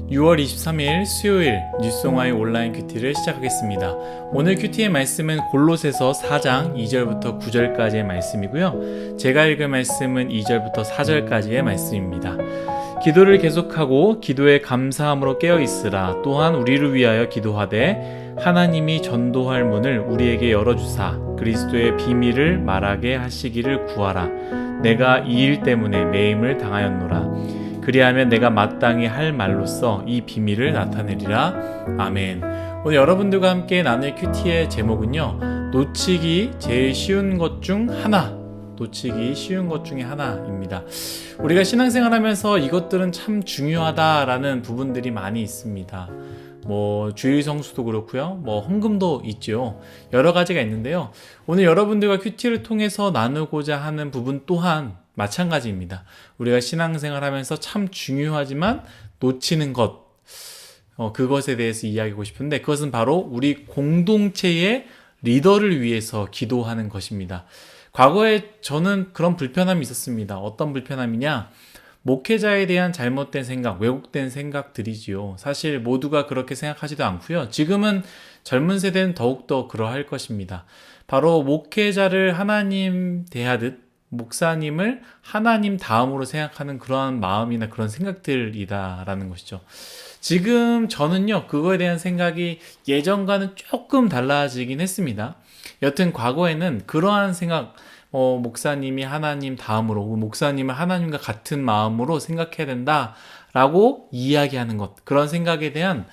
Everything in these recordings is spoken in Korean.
6월 23일 수요일 뉴송아의 온라인 큐티를 시작하겠습니다. 오늘 큐티의 말씀은 골로새서 4장 2절부터 9절까지의 말씀이고요. 제가 읽을 말씀은 2절부터 4절까지의 말씀입니다. 기도를 계속하고 기도에 감사함으로 깨어있으라. 또한 우리를 위하여 기도하되 하나님이 전도할 문을 우리에게 열어주사 그리스도의 비밀을 말하게 하시기를 구하라. 내가 이 일 때문에 매임을 당하였노라. 그리하면 내가 마땅히 할 말로써 이 비밀을 나타내리라. 아멘. 오늘 여러분들과 함께 나눌 큐티의 제목은요, 놓치기 제일 쉬운 것 중 하나. 놓치기 쉬운 것 중에 하나입니다. 우리가 신앙생활 하면서 이것들은 참 중요하다라는 부분들이 많이 있습니다. 주일 성수도 그렇고요. 헌금도 있죠. 여러 가지가 있는데요. 오늘 여러분들과 큐티를 통해서 나누고자 하는 부분 또한 마찬가지입니다. 우리가 신앙생활 하면서 참 중요하지만 놓치는 것, 그것에 대해서 이야기하고 싶은데, 그것은 바로 우리 공동체의 리더를 위해서 기도하는 것입니다. 과거에 저는 그런 불편함이 있었습니다. 어떤 불편함이냐? 목회자에 대한 잘못된 생각, 왜곡된 생각들이지요. 사실 모두가 그렇게 생각하지도 않고요. 지금은 젊은 세대는 더욱더 그러할 것입니다. 바로 목회자를 하나님 대하듯 목사님을 하나님 다음으로 생각하는 그러한 마음이나 그런 생각들이다라는 것이죠. 지금 저는요, 그거에 대한 생각이 예전과는 조금 달라지긴 했습니다. 여튼 과거에는 그러한 생각, 목사님이 하나님 다음으로, 목사님을 하나님과 같은 마음으로 생각해야 된다라고 이야기하는 것, 그런 생각에 대한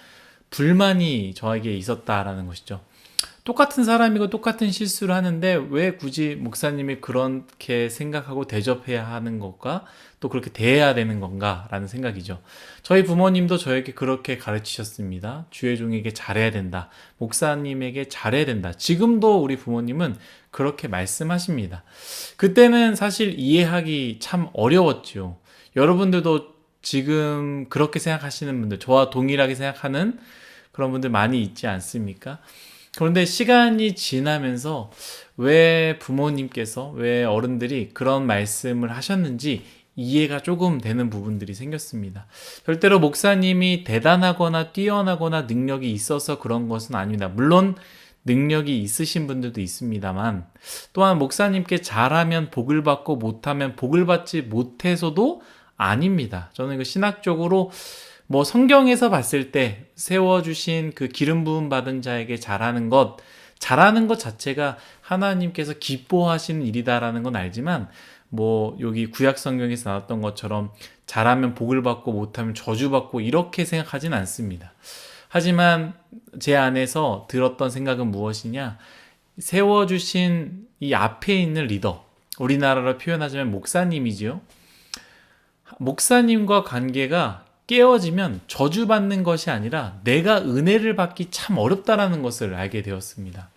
불만이 저에게 있었다라는 것이죠. 똑같은 사람이고 똑같은 실수를 하는데 왜 굳이 목사님이 그렇게 생각하고 대접해야 하는 것과 또 그렇게 대해야 되는 건가 라는 생각이죠. 저희 부모님도 저에게 그렇게 가르치셨습니다. 주의 종에게 잘해야 된다. 목사님에게 잘해야 된다. 지금도 우리 부모님은 그렇게 말씀하십니다. 그때는 사실 이해하기 참 어려웠죠. 여러분들도 지금 그렇게 생각하시는 분들, 저와 동일하게 생각하는 그런 분들 많이 있지 않습니까? 그런데 시간이 지나면서 왜 부모님께서, 왜 어른들이 그런 말씀을 하셨는지 이해가 조금 되는 부분들이 생겼습니다. 절대로 목사님이 대단하거나 뛰어나거나 능력이 있어서 그런 것은 아닙니다. 물론 능력이 있으신 분들도 있습니다만, 또한 목사님께 잘하면 복을 받고 못하면 복을 받지 못해서도 아닙니다. 저는 그 신학적으로 성경에서 봤을 때 세워주신 그 기름 부음 받은 자에게 잘하는 것 자체가 하나님께서 기뻐하시는 일이다라는 건 알지만, 여기 구약 성경에서 나왔던 것처럼 잘하면 복을 받고 못하면 저주받고 이렇게 생각하진 않습니다. 하지만 제 안에서 들었던 생각은 무엇이냐? 세워주신 이 앞에 있는 리더, 우리나라로 표현하자면 목사님이지요. 목사님과 관계가 깨어지면 저주받는 것이 아니라 내가 은혜를 받기 참 어렵다라는 것을 알게 되었습니다.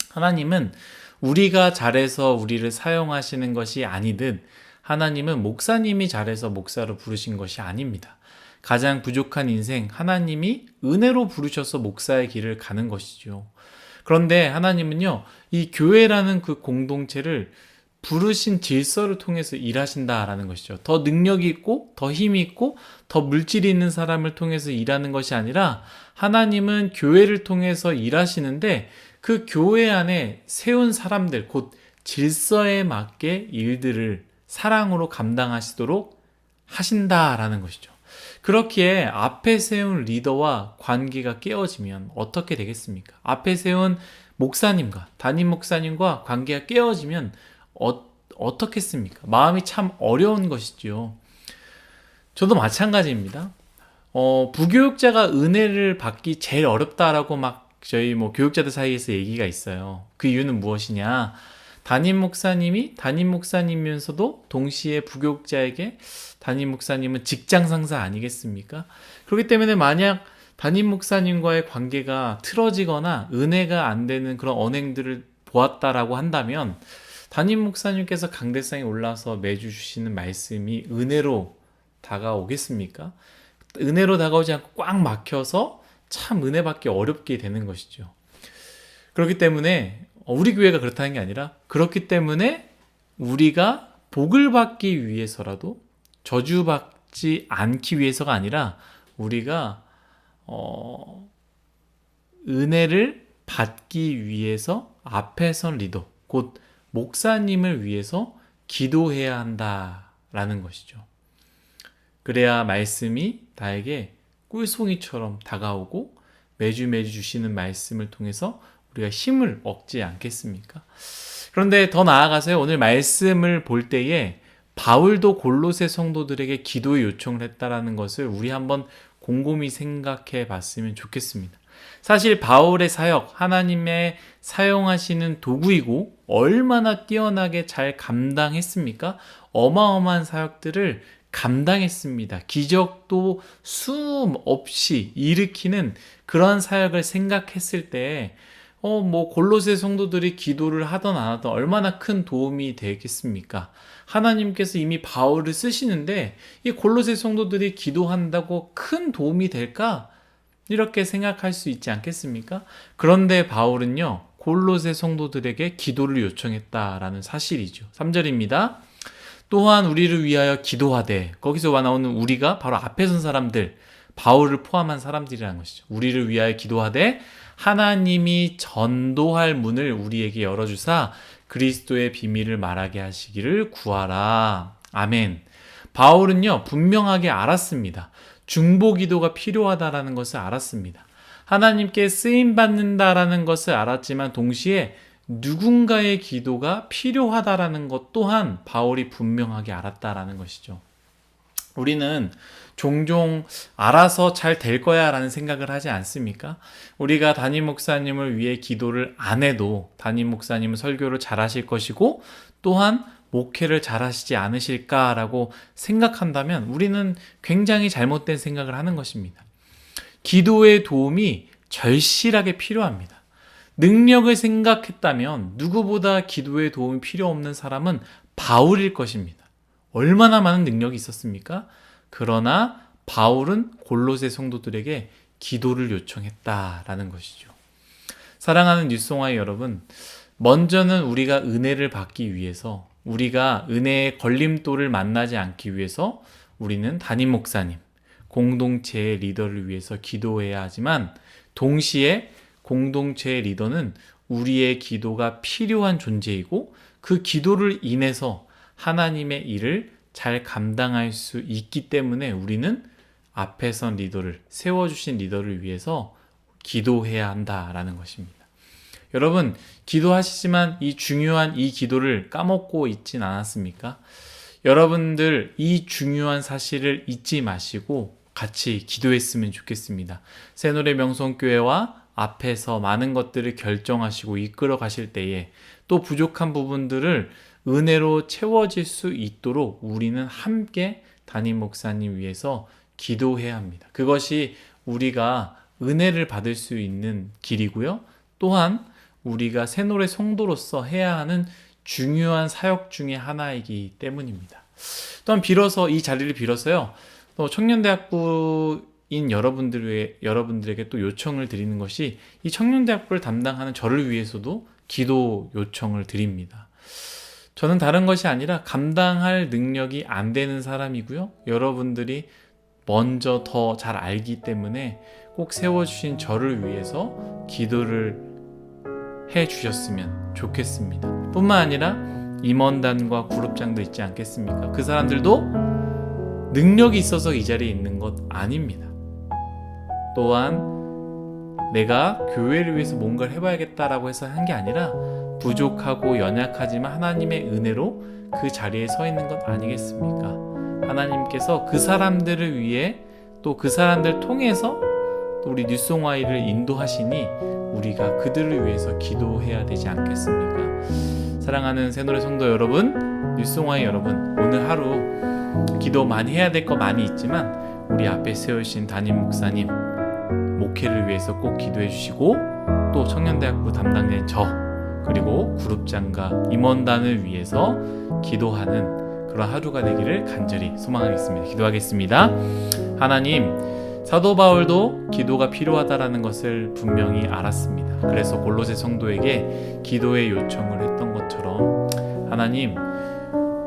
하나님은 우리가 잘해서 우리를 사용하시는 것이 아니듯 하나님은 목사님이 잘해서 목사로 부르신 것이 아닙니다. 가장 부족한 인생, 하나님이 은혜로 부르셔서 목사의 길을 가는 것이죠. 그런데 하나님은요, 이 교회라는 그 공동체를 부르신 질서를 통해서 일하신다라는 것이죠. 더 능력이 있고 더 힘이 있고 더 물질이 있는 사람을 통해서 일하는 것이 아니라 하나님은 교회를 통해서 일하시는데 그 교회 안에 세운 사람들, 곧 질서에 맞게 일들을 사랑으로 감당하시도록 하신다라는 것이죠. 그렇기에 앞에 세운 리더와 관계가 깨어지면 어떻게 되겠습니까? 앞에 세운 목사님과, 담임 목사님과 관계가 깨어지면 어떻겠습니까? 마음이 참 어려운 것이죠. 저도 마찬가지입니다. 부교육자가 은혜를 받기 제일 어렵다라고 저희 교육자들 사이에서 얘기가 있어요. 그 이유는 무엇이냐? 담임 목사님이 담임 목사님이면서도 동시에 부교육자에게, 담임 목사님은 직장 상사 아니겠습니까? 그렇기 때문에 만약 담임 목사님과의 관계가 틀어지거나 은혜가 안 되는 그런 언행들을 보았다라고 한다면 담임 목사님께서 강대상에 올라서 매주 주시는 말씀이 은혜로 다가오겠습니까? 은혜로 다가오지 않고 꽉 막혀서 참 은혜 받기 어렵게 되는 것이죠. 그렇기 때문에 우리 교회가 그렇다는 게 아니라, 그렇기 때문에 우리가 복을 받기 위해서라도, 저주받지 않기 위해서가 아니라 우리가 은혜를 받기 위해서 앞에 선 리더, 곧 목사님을 위해서 기도해야 한다라는 것이죠. 그래야 말씀이 나에게 꿀송이처럼 다가오고 매주 주시는 말씀을 통해서 우리가 힘을 얻지 않겠습니까? 그런데 더 나아가서요, 오늘 말씀을 볼 때에 바울도 골로새 성도들에게 기도의 요청을 했다라는 것을 우리 한번 곰곰이 생각해 봤으면 좋겠습니다. 사실 바울의 사역, 하나님의 사용하시는 도구이고 얼마나 뛰어나게 잘 감당했습니까? 어마어마한 사역들을 감당했습니다. 기적도 숨 없이 일으키는 그런 사역을 생각했을 때 골로새 성도들이 기도를 하든 안 하든 얼마나 큰 도움이 되겠습니까? 하나님께서 이미 바울을 쓰시는데 이 골로새 성도들이 기도한다고 큰 도움이 될까? 이렇게 생각할 수 있지 않겠습니까? 그런데 바울은요, 골로새 성도들에게 기도를 요청했다라는 사실이죠. 3절입니다. 또한 우리를 위하여 기도하되, 거기서 나오는 우리가 바로 앞에 선 사람들, 바울을 포함한 사람들이라는 것이죠. 우리를 위하여 기도하되 하나님이 전도할 문을 우리에게 열어주사 그리스도의 비밀을 말하게 하시기를 구하라. 아멘. 바울은요, 분명하게 알았습니다. 중보기도가 필요하다라는 것을 알았습니다. 하나님께 쓰임받는다라는 것을 알았지만 동시에 누군가의 기도가 필요하다라는 것 또한 바울이 분명하게 알았다라는 것이죠. 우리는 종종 알아서 잘 될 거야 라는 생각을 하지 않습니까? 우리가 담임 목사님을 위해 기도를 안 해도 담임 목사님은 설교를 잘 하실 것이고 또한 목회를 잘 하시지 않으실까라고 생각한다면 우리는 굉장히 잘못된 생각을 하는 것입니다. 기도의 도움이 절실하게 필요합니다. 능력을 생각했다면 누구보다 기도의 도움이 필요 없는 사람은 바울일 것입니다. 얼마나 많은 능력이 있었습니까? 그러나 바울은 골로새 성도들에게 기도를 요청했다라는 것이죠. 사랑하는 뉴송아이 여러분, 먼저는 우리가 은혜를 받기 위해서, 우리가 은혜의 걸림돌을 만나지 않기 위해서 우리는 담임 목사님, 공동체의 리더를 위해서 기도해야 하지만 동시에 공동체의 리더는 우리의 기도가 필요한 존재이고 그 기도를 인해서 하나님의 일을 잘 감당할 수 있기 때문에 우리는 앞에 선 리더를, 세워주신 리더를 위해서 기도해야 한다라는 것입니다. 여러분, 기도하시지만 이 중요한 이 기도를 까먹고 있진 않았습니까? 여러분들 이 중요한 사실을 잊지 마시고 같이 기도했으면 좋겠습니다. 새노래 명성교회와 앞에서 많은 것들을 결정하시고 이끌어 가실 때에 또 부족한 부분들을 은혜로 채워질 수 있도록 우리는 함께 담임 목사님 위해서 기도해야 합니다. 그것이 우리가 은혜를 받을 수 있는 길이고요. 또한 우리가 새노래 성도로서 해야 하는 중요한 사역 중에 하나이기 때문입니다. 또한 이 자리를 빌어서요. 또 청년대학부인 여러분들에게 또 요청을 드리는 것이 이 청년대학부를 담당하는 저를 위해서도 기도 요청을 드립니다. 저는 다른 것이 아니라 감당할 능력이 안 되는 사람이고요. 여러분들이 먼저 더 잘 알기 때문에 꼭 세워주신 저를 위해서 기도를 해주셨으면 좋겠습니다. 뿐만 아니라 임원단과 그룹장도 있지 않겠습니까? 그 사람들도 능력이 있어서 이 자리에 있는 것 아닙니다. 또한 내가 교회를 위해서 뭔가를 해봐야겠다라고 해서 한 게 아니라 부족하고 연약하지만 하나님의 은혜로 그 자리에 서 있는 것 아니겠습니까? 하나님께서 그 사람들을 위해 또 그 사람들 통해서 또 우리 뉴송아이를 인도하시니 우리가 그들을 위해서 기도해야 되지 않겠습니까? 사랑하는 새노래 성도 여러분, 뉴송아이 여러분, 오늘 하루 기도 많이 해야 될 거 많이 있지만 우리 앞에 세우신 담임 목사님 목회를 위해서 꼭 기도해 주시고 또 청년대학부 담당자인 저 그리고 그룹장과 임원단을 위해서 기도하는 그런 하루가 되기를 간절히 소망하겠습니다. 기도하겠습니다. 하나님, 사도 바울도 기도가 필요하다라는 것을 분명히 알았습니다. 그래서 골로새 성도에게 기도의 요청을 했던 것처럼 하나님,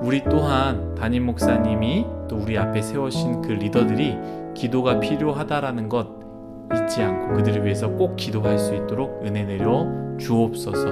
우리 또한 담임 목사님이 또 또 우리 앞에 세우신 그 리더들이 기도가 필요하다라는 것 잊지 않고 그들을 위해서 꼭 기도할 수 있도록 은혜 내려 주옵소서.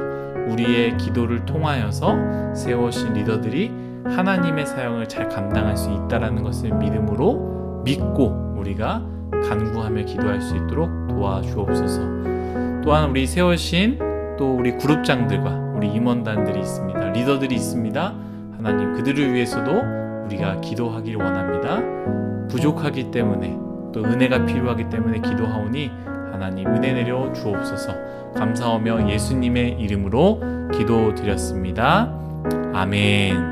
우리의 기도를 통하여서 세우신 리더들이 하나님의 사역을 잘 감당할 수 있다라는 것을 믿음으로 믿고 우리가 간구하며 기도할 수 있도록 도와주옵소서. 또한 우리 세우신 또 우리 그룹장들과 우리 임원단들이 있습니다. 리더들이 있습니다. 하나님 그들을 위해서도 우리가 기도하기를 원합니다. 부족하기 때문에 또 은혜가 필요하기 때문에 기도하오니 하나님 은혜 내려 주옵소서. 감사하며 예수님의 이름으로 기도드렸습니다. 아멘.